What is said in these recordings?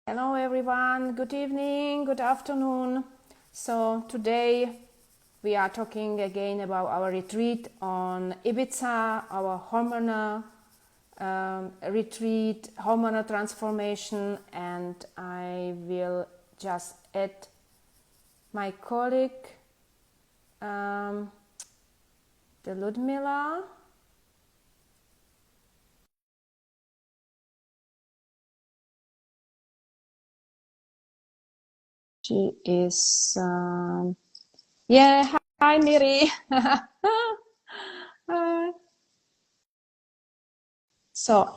Hello everyone, good evening, good afternoon. So today we are talking again about our retreat on Ibiza, our hormonal retreat, hormonal transformation, and I will just add my colleague, the Ludmila. She is, hi Miri. So,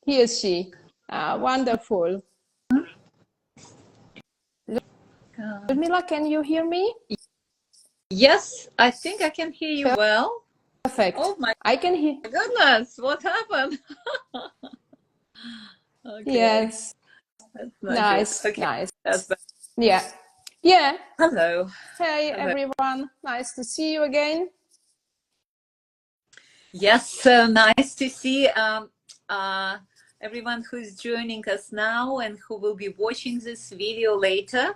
here is she. Wonderful. Ludmila, can you hear me? Yes, I think I can hear you well. Perfect. Oh my I can hear. goodness, what happened? Okay, Yes. that's not good. Nice. Okay, Nice. that's better. Yeah. Yeah. Hello. Hey, Hello. everyone. Nice to see you again. Yes, so nice to see everyone who's joining us now and who will be watching this video later,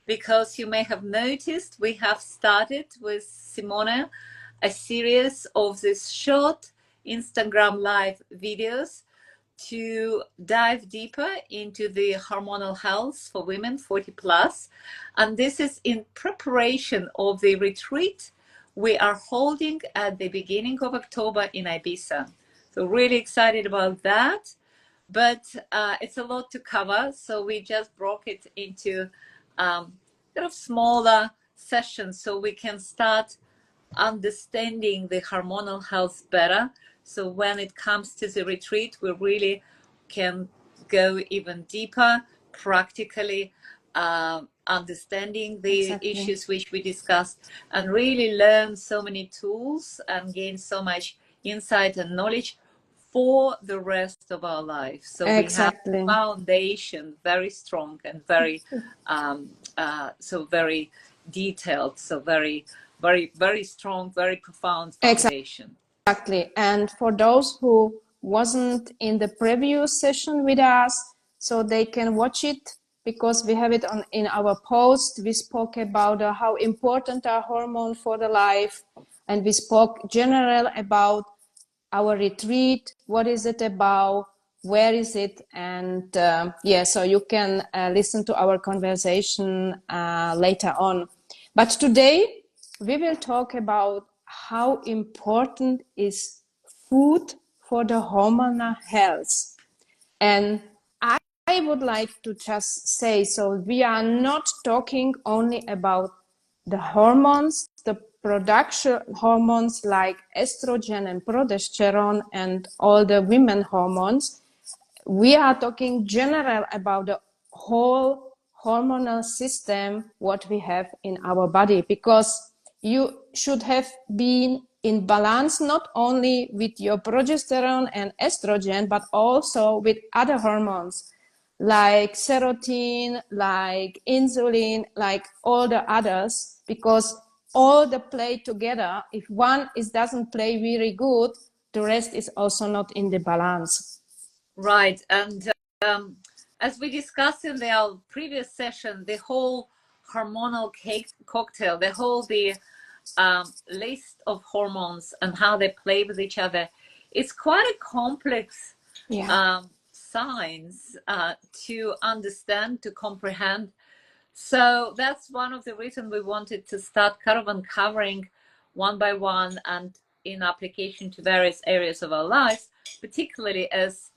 because you may have noticed we have started with Simona a series of these short Instagram live videos to dive deeper into the hormonal health for women 40 plus. And this is in preparation of the retreat we are holding at the beginning of October in Ibiza. So really excited about that. But it's a lot to cover. So we just broke it into kind of smaller sessions so we can start understanding the hormonal health better. So when it comes to the retreat, we really can go even deeper, practically understanding the issues which we discussed, and really learn so many tools and gain so much insight and knowledge for the rest of our life. So we have a foundation very strong and very so very detailed, so very strong, very profound foundation. Exactly. And for those who wasn't in the previous session with us, so they can watch it because we have it on in our post. We spoke about how important are hormones for the life, and we spoke general about our retreat. What is it about? Where is it? And so you can listen to our conversation later on. But today we will talk about how important is food for the hormonal health. And I would like to just say, so we are not talking only about the hormones, the production hormones like estrogen and progesterone and all the women hormones. We are talking general about the whole hormonal system, what we have in our body, because you should have been in balance not only with your progesterone and estrogen, but also with other hormones like serotonin, like insulin, like all the others, because all the play together. If one doesn't play very good, the rest is also not in the balance. Right. And as we discussed in our previous session, the whole hormonal cocktail, the list of hormones and how they play with each other, it's quite a complex science to understand, to comprehend. So that's one of the reasons we wanted to start kind of uncovering one by one and in application to various areas of our lives, particularly as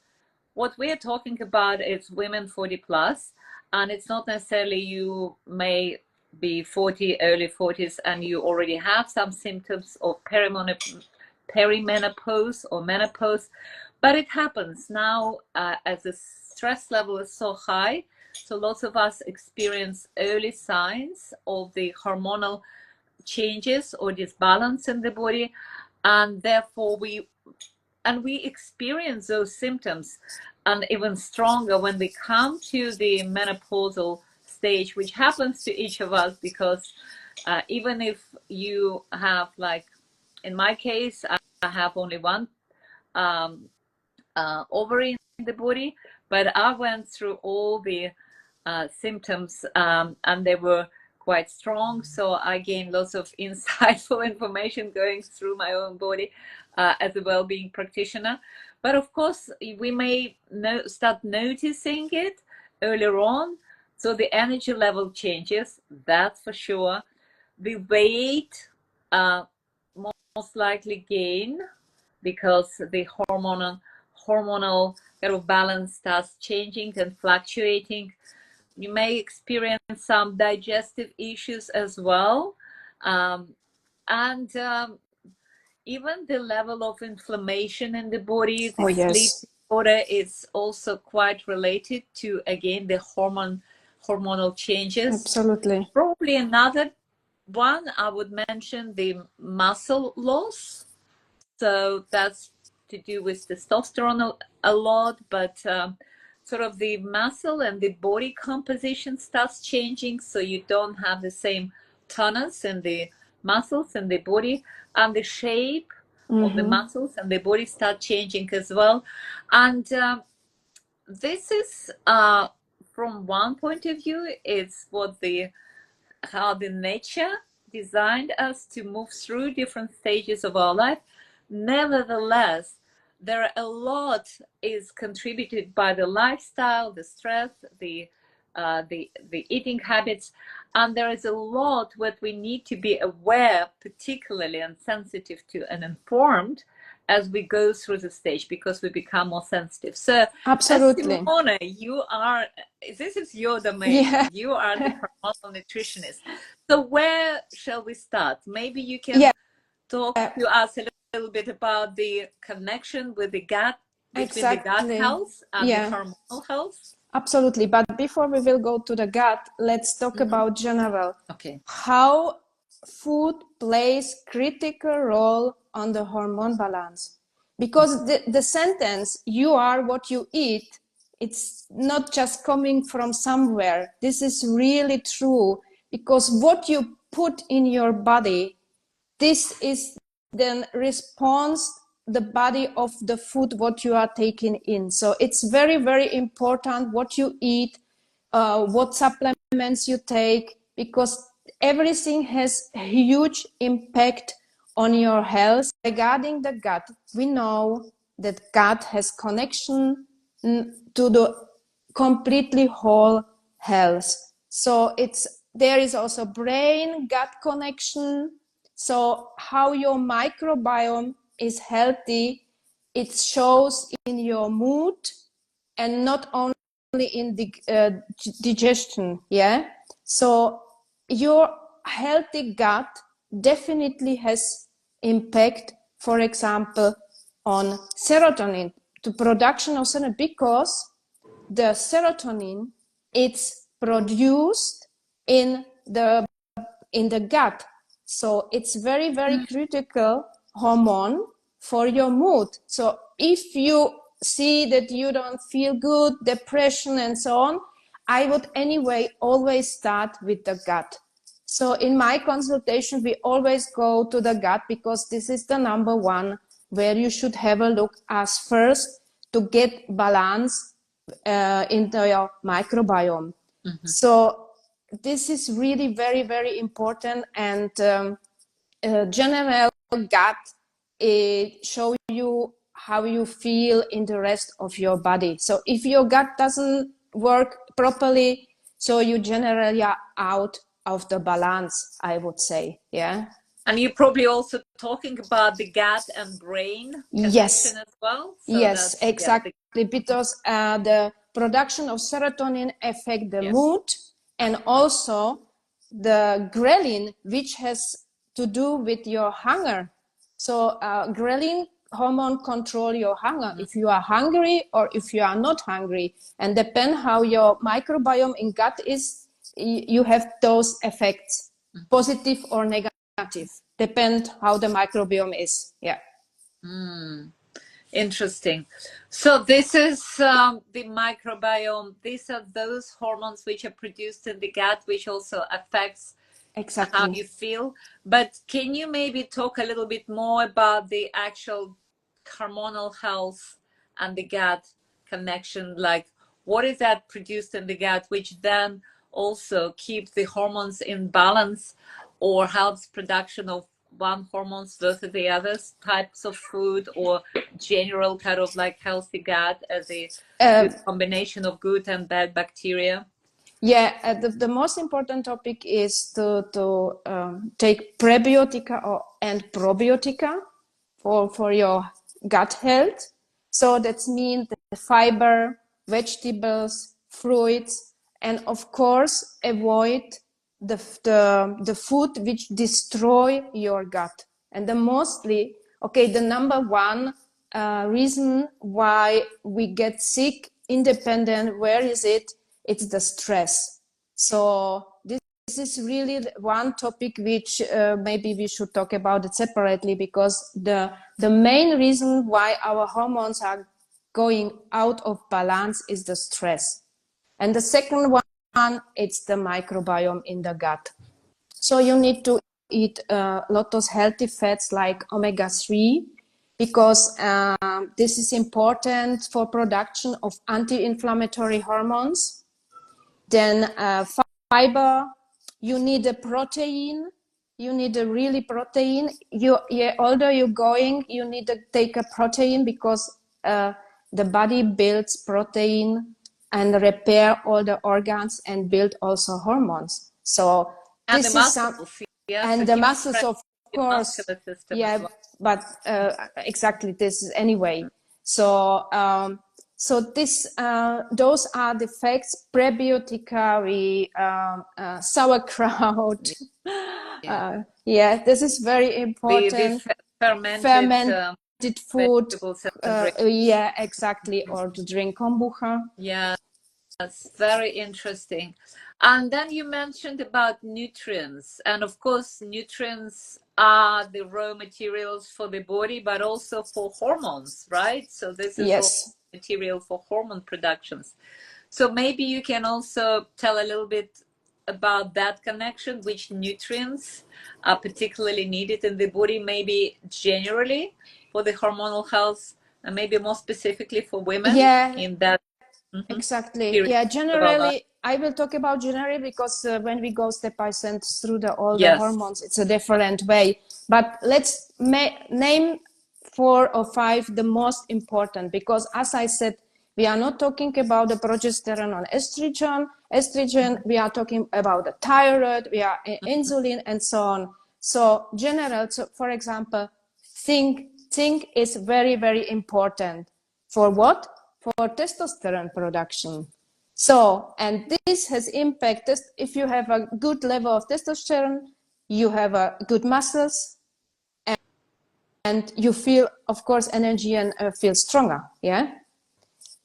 what we are talking about is women 40 plus, and it's not necessarily you may be 40, early 40s, and you already have some symptoms of perimenopause or menopause, but it happens now as the stress level is so high. So lots of us experience early signs of the hormonal changes or disbalance in the body, and therefore we experience those symptoms, and even stronger when we come to the menopausal stage, which happens to each of us, because even if you have, like in my case, I have only one ovary in the body, But I went through all the symptoms, and they were quite strong. So I gained lots of insightful information going through my own body as a well-being practitioner. But of course, we may start noticing it earlier on. So the energy level changes, that's for sure. The weight most likely gain, because the hormonal kind of balance starts changing and fluctuating. You may experience some digestive issues as well, and even the level of inflammation in the body, the Oh, sleep yes. disorder is also quite related to, again, the hormonal changes. Absolutely. Probably another one I would mention, the muscle loss. So that's to do with testosterone a lot, but sort of the muscle and the body composition starts changing, so you don't have the same tonus in the muscles and the body, and the shape of the muscles and the body start changing as well. And this is from one point of view, it's how the nature designed us to move through different stages of our life. Nevertheless, there are a lot is contributed by the lifestyle, the stress, the eating habits, and there is a lot what we need to be aware, particularly, and sensitive to and informed as we go through the stage, because we become more sensitive. So Absolutely. Simona, this is your domain. Yeah. You are the hormonal nutritionist. So where shall we start? Maybe you can Yeah. talk to us a little bit about the connection with the gut, between the gut Exactly. health and the Yeah. hormonal health. Absolutely. But before we will go to the gut, let's talk about general. Okay. How food plays critical role on the hormone balance. Because the sentence, you are what you eat, it's not just coming from somewhere. This is really true, because what you put in your body, this is then response the body of the food what you are taking in. So it's very, very important what you eat, what supplements you take, because everything has a huge impact on your health. Regarding the gut, we know that gut has connection to the completely whole health. So there is also brain gut connection. So how your microbiome is healthy, it shows in your mood, and not only in the digestion. Yeah. So your healthy gut definitely has impact, for example, on serotonin, to production of serotonin, because the serotonin, it's produced in the gut. So it's very, very critical hormone for your mood. So if you see that you don't feel good, depression and so on, I would anyway always start with the gut. So in my consultation, we always go to the gut, because this is the number one where you should have a look as first to get balance into your microbiome. So this is really very, very important. And general gut, it show you how you feel in the rest of your body. So if your gut doesn't work properly, so you generally are out of the balance, I would say. Yeah. And you're probably also talking about the gut and brain Yes. connection as well. So Yes, exactly. Because the production of serotonin affect the mood, and also the ghrelin, which has to do with your hunger. So ghrelin hormone control your hunger, if you are hungry or if you are not hungry, and depend how your microbiome in gut is, you have those effects, positive or negative, depend how the microbiome is. Yeah. Interesting. So this is the microbiome. These are those hormones which are produced in the gut, which also affects how you feel. But can you maybe talk a little bit more about the actual hormonal health and the gut connection? Like, what is that produced in the gut, which then also keeps the hormones in balance or helps production of one hormones versus the other types of food, or general kind of like healthy gut as a good combination of good and bad bacteria? Yeah, the most important topic is to take prebiotica and probiotica for your gut health. So that means the fiber, vegetables, fruits, and of course avoid the food which destroy your gut. And the mostly, okay, the number one reason why we get sick, independent, where is it? It's the stress. So this is really one topic which maybe we should talk about it separately, because the main reason why our hormones are going out of balance is the stress. And the second one, it's the microbiome in the gut. So you need to eat a lot of healthy fats like omega-3, because this is important for production of anti-inflammatory hormones. Then fiber, you need a protein, you need a really protein. Older you're going, you need to take a protein, because the body builds protein and repair all the organs and build also hormones. So and this the is muscles, yeah, and so the muscles, of course, yeah, well. but exactly, this is anyway. So so this those are the facts. Prebiotica, sauerkraut, yeah, this is very important. The Fermented food, vegetables and yeah, exactly, or to drink kombucha. yeah, that's very interesting. And then you mentioned about nutrients, and of course nutrients are the raw materials for the body, but also for hormones, right? So this is all Yes. material for hormone productions. So maybe you can also tell a little bit about that connection, which nutrients are particularly needed in the body, maybe generally for the hormonal health, and maybe more specifically for women, Yeah, in that exactly. Yeah, generally, I will talk about generally, because when we go step by step through all the hormones, it's a different way. But let's name 4 or 5 the most important, because as I said, we are not talking about the progesterone or estrogen. We are talking about the thyroid, we are insulin, and so on. So general, so for example, zinc is very, very important. For what? For testosterone production. So, and this has impacted, if you have a good level of testosterone, you have a good muscles, and you feel, of course, energy and feel stronger. Yeah.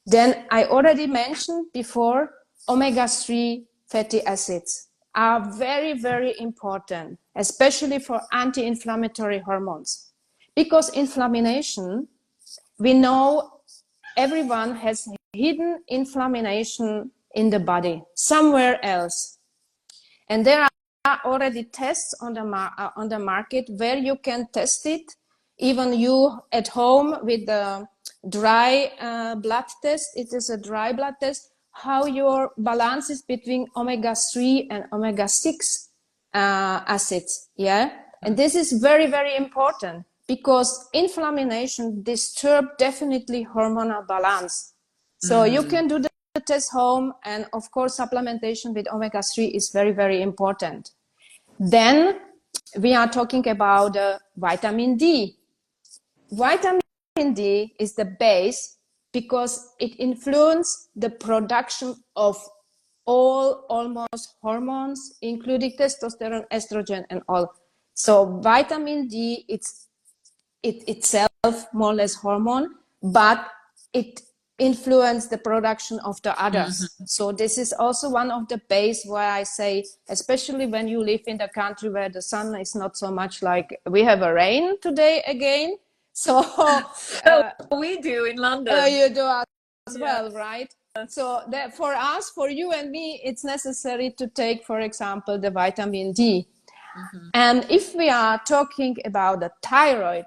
Then I already mentioned before, omega-3 fatty acids are very, very important, especially for anti-inflammatory hormones, because inflammation, we know everyone has hidden inflammation in the body somewhere else, and there are already tests on the market where you can test it, even you at home, with the dry blood test. It is a dry blood test, how your balance is between omega-3 and omega-6 acids. Yeah, and this is very, very important, because inflammation disturb definitely hormonal balance. So you can do the test home, and of course supplementation with omega-3 is very, very important. Then we are talking about vitamin D. Vitamin D is the base, because it influences the production of almost hormones, including testosterone, estrogen, and all. So vitamin D, it's itself more or less hormone, but it influence the production of the others. So this is also one of the base where I say, especially when you live in the country where the sun is not so much, like we have a rain today again. So, we do in London. You do as well, right? So that for us, for you and me, it's necessary to take, for example, the vitamin D. And if we are talking about the thyroid,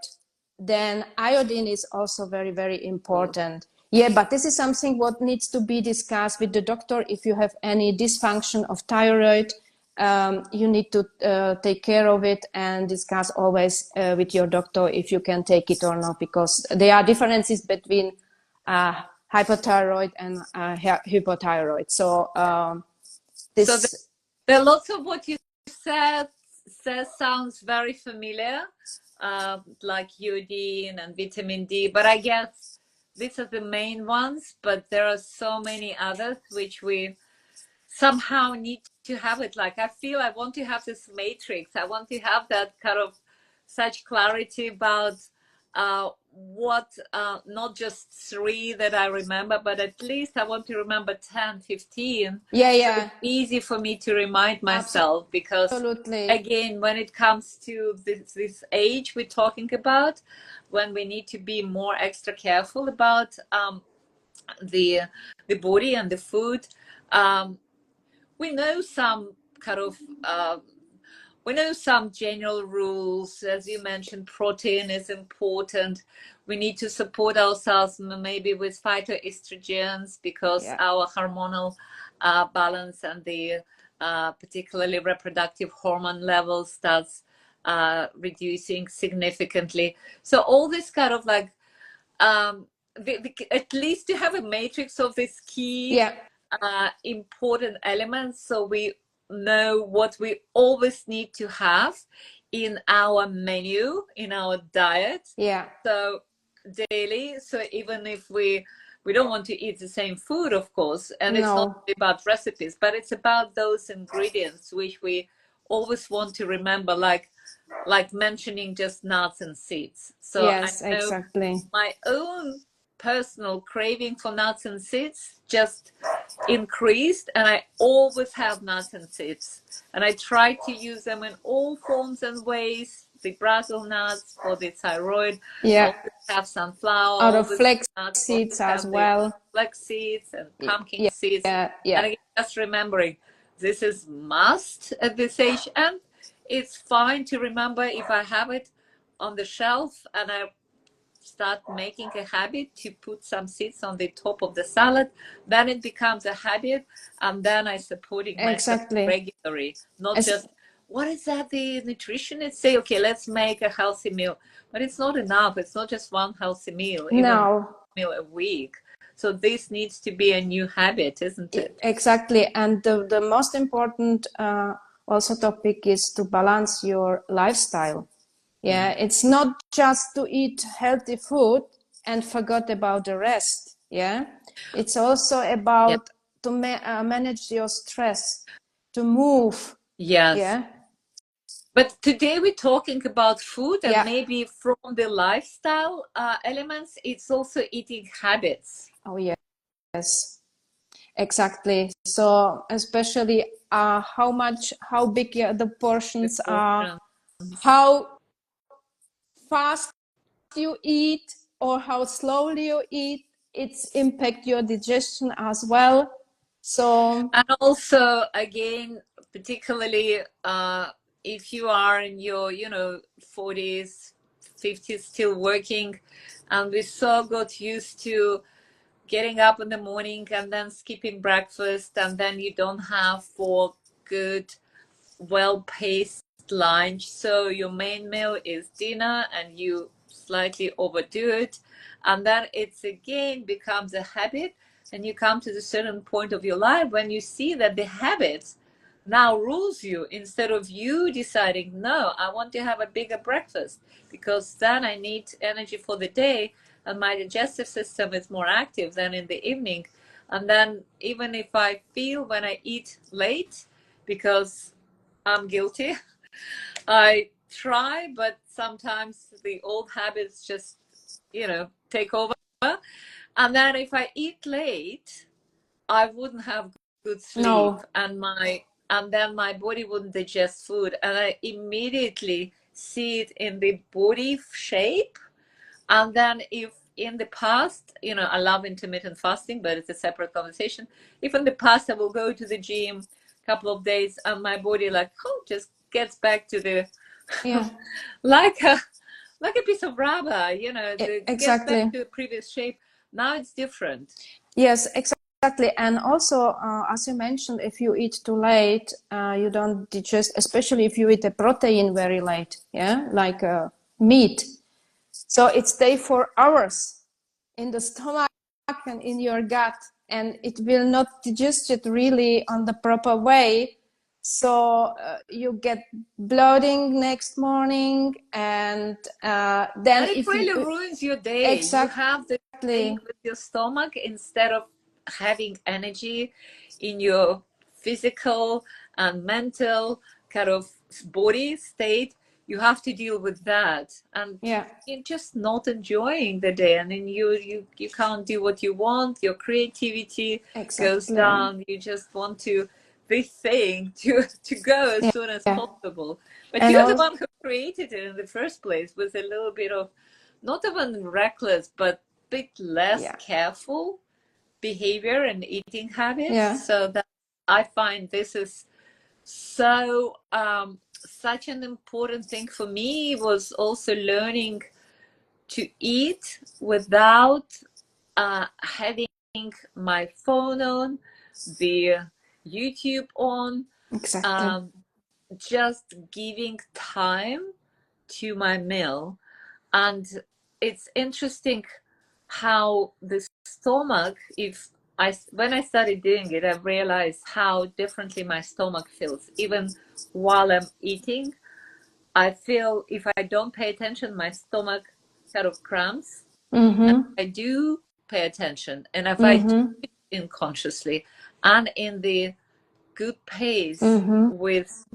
then iodine is also very, very important. Yeah, but this is something what needs to be discussed with the doctor. If you have any dysfunction of thyroid, you need to take care of it and discuss always with your doctor if you can take it or not, because there are differences between hypothyroid and hypothyroid. So So this, there are lots of what you said sounds very familiar, like iodine and vitamin D, but I guess these are the main ones, but there are so many others which we somehow need to have it. Like, I feel I want to have this matrix. I want to have that kind of such clarity about what, not just three that I remember, but at least I want to remember 10, 15. So it's easy for me to remind myself, because absolutely, again, when it comes to this age we're talking about, when we need to be more extra careful about the body and the food, we know some kind of we know some general rules. As you mentioned, protein is important. We need to support ourselves maybe with phytoestrogens, because our hormonal balance and the particularly reproductive hormone level starts reducing significantly. So all this kind of like at least to have a matrix of these key important elements, so we know what we always need to have in our menu, in our diet. So daily, so even if we don't want to eat the same food, of course, and it's not about recipes, but it's about those ingredients which we always want to remember, like mentioning just nuts and seeds. So I know my own personal craving for nuts and seeds just increased, and I always have nuts and seeds, and I try to use them in all forms and ways. The Brazil nuts for the thyroid, always have sunflower, out of flax nuts, seeds as well, flax seeds and pumpkin seeds. And again, just remembering this is must at this age, and it's fine to remember if I have it on the shelf and I start making a habit to put some seeds on the top of the salad, then it becomes a habit, and then I supporting myself regularly, not just what is that the nutritionists say, okay, let's make a healthy meal, but it's not enough. It's not just one healthy meal, even meal a week. So this needs to be a new habit, isn't it? Exactly. And the most important also topic is to balance your lifestyle. It's not just to eat healthy food and forget about the rest. It's also about to manage your stress, to move. But today we're talking about food, and maybe from the lifestyle elements, it's also eating habits. Oh yes, exactly. So especially how big the portions are, how fast you eat or how slowly you eat, it's impact your digestion as well. So, and also again, particularly if you are in your 40s, 50s, still working, and we so got used to getting up in the morning and then skipping breakfast, and then you don't have for good well-paced lunch, so your main meal is dinner and you slightly overdo it, and then it's again becomes a habit, and you come to the certain point of your life when you see that the habit now rules you, instead of you deciding, no, I want to have a bigger breakfast because then I need energy for the day and my digestive system is more active than in the evening. And then even if I feel when I eat late, because I'm guilty, I try, but sometimes the old habits just take over. And then if I eat late, I wouldn't have good sleep, and then my body wouldn't digest food, and I immediately see it in the body shape. And then if in the past, I love intermittent fasting, but it's a separate conversation. If in the past I will go to the gym a couple of days and my body just gets back to the like a piece of rubber, gets back to the previous shape, Now it's different. Yes, exactly. And also, as you mentioned, if you eat too late, you don't digest, especially if you eat a protein very late, yeah, like meat. So it stays for hours in the stomach and in your gut, and it will not digest it really on the proper way. So you get bloating next morning, and then And it if really you ruins your day. You have the thing exactly, with your stomach, instead of having energy in your physical and mental kind of body state, you have to deal with that. And yeah, you're just not enjoying the day. And then you can't do what you want. Your creativity goes exactly, down. You just want to this thing to go as yeah, soon as yeah. possible. But And you're the all, one who created it in the first place, with a little bit of, not even reckless, but bit less yeah, careful behavior and eating habits. yeah, So that I find this is so such an important thing for me, was also learning to eat without having my phone on, the YouTube on, exactly, um, just giving time to my meal. And it's interesting how the stomach, if when I started doing it, I realized how differently my stomach feels. Even while I'm eating, I feel, if I don't pay attention, my stomach kind of cramps. And mm-hmm, I do pay attention, and if I do mm-hmm, it unconsciously and in the good pace, mm-hmm, with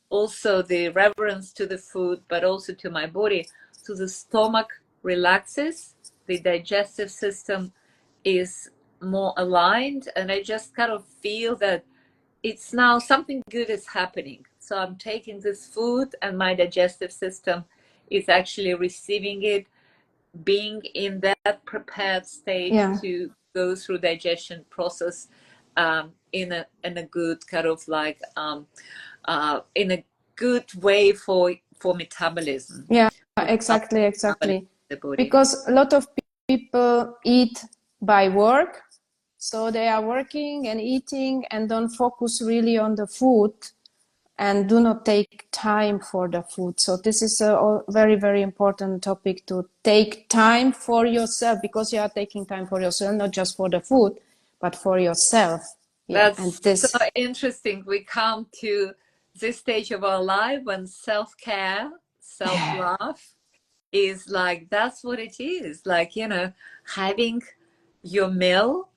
also the reverence to the food, but also to my body, so the stomach relaxes, the digestive system is more aligned, and I just kind of feel that it's now something good is happening. So I'm taking this food, and my digestive system is actually receiving it, being in that prepared state yeah, to go through digestion process, in a good kind of like in a good way for metabolism, yeah, for proper exactly, metabolism exactly. of the body. Because a lot of people eat by work, so they are working and eating and don't focus really on the food and do not take time for the food. So this is a very, very important topic, to take time for yourself, because you are taking time for yourself, not just for the food, but for yourself. Yeah, and That's so this, interesting. We come to this stage of our life when self-care, yeah, self-love is like, that's what it is. Like, having your meal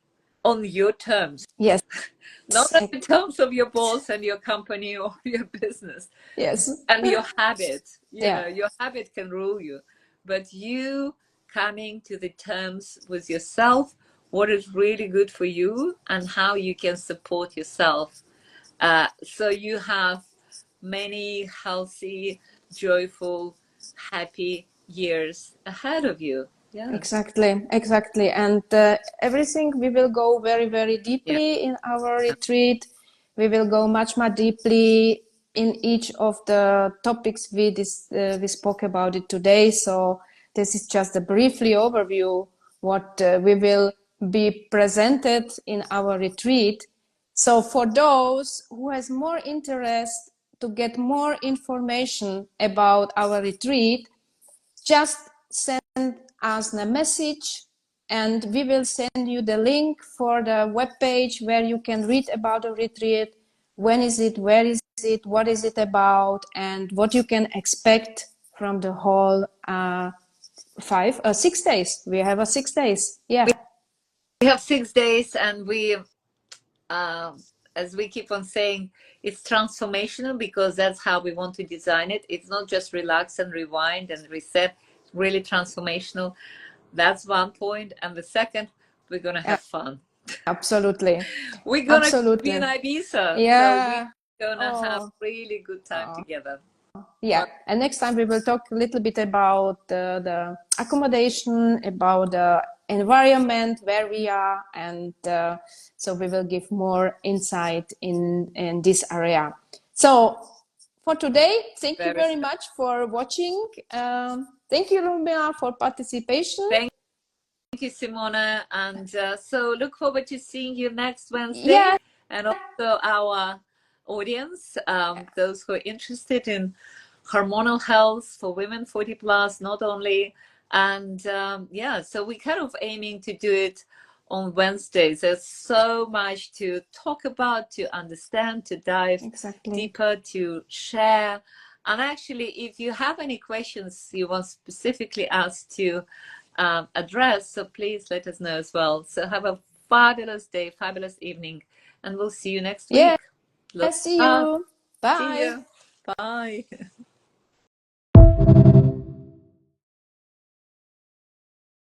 on your terms, yes, not on the terms of your boss and your company or your business yes, and your habit. yeah, Your habit can rule you, but you coming to the terms with yourself, what is really good for you and how you can support yourself. So you have many healthy, joyful, happy years ahead of you. Yeah. exactly, exactly. And everything, we will go very, very Yeah. deeply in our retreat. We will go much more deeply in each of the topics we spoke about it today. So this is just a briefly overview what we will be presented in our retreat. So for those who has more interest to get more information about our retreat, just send us a message, and we will send you the link for the webpage where you can read about the retreat. When is it? Where is it? What is it about? And what you can expect from the whole 6 days. We have a 6 days. Yeah, We have 6 days, and as we keep on saying, it's transformational, because that's how we want to design it. It's not just relax and rewind and reset, it's really transformational. That's one point. And the second, we're going to yeah, have fun. absolutely, We're going to be in absolutely. Ibiza. So we're Yeah. going to have Oh. really good time Oh. together. Yeah, and next time we will talk a little bit about the accommodation, about the environment where we are, and so we will give more insight in this area. So for today, thank you Very very special. much for watching. Thank you, Lumia, for participation. Thank Thank you, Simona. And so look forward to seeing you next Wednesday. Yeah. And also our audience, those who are interested in hormonal health for women 40 plus, not only. And yeah, so we're kind of aiming to do it on Wednesdays. There's so much to talk about, to understand, to dive deeper, to share. And actually, if you have any questions you want specifically us to address, so please let us know as well. So have a fabulous day, fabulous evening, and we'll see you next week. Yeah, see you. Bye. See you. Bye.